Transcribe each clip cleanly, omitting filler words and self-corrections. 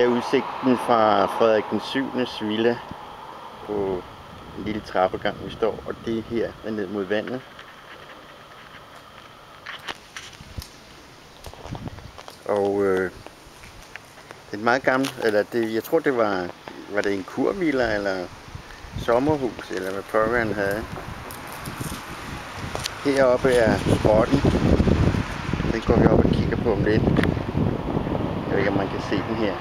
Her er udsigten fra Frederik den 7. villa på en lille trappegang, vi står, og det er her ned mod vandet. Og det er meget gammelt, eller det, jeg tror det var det en kurvilla eller sommerhus, eller hvad pokker han havde. Heroppe er grotten. Den går vi op og kigger på om lidt. Jeg ved ikke om man kan se den her.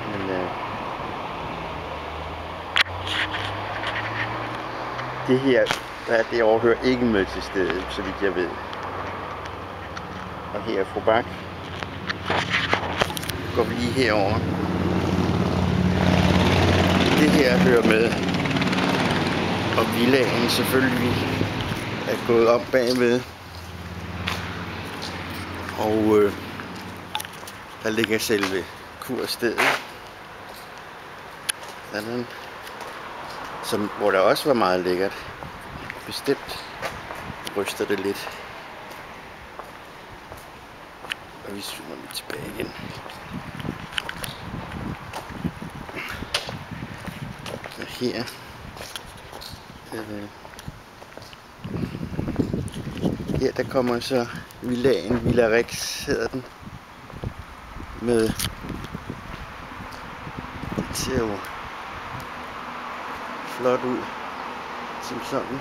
Men det her, det overhører ikke med til stedet, så vidt jeg ved. Og her er fru Bak. Går vi lige herover. Det her hører med. Og villaen selvfølgelig er gået op bagved. Og der ligger selve kurstedet. Sådan. Hvor der også var meget lækkert. Bestemt ryster det lidt. Og vi zoomer lidt tilbage igen. Så her. Her der kommer så villaen, Villa Rex hedder den. Med det ser jo flot ud som sådan.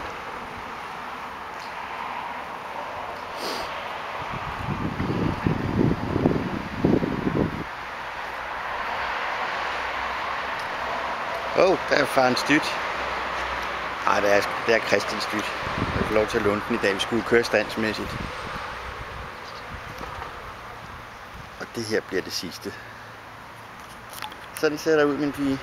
Der er farens dyt. Nej, det er Christians dyt. Jeg får lov til at låne den i dag. Vi skulle køre standsmæssigt. Og det her bliver det sidste. Sådan ser der ud, min pige.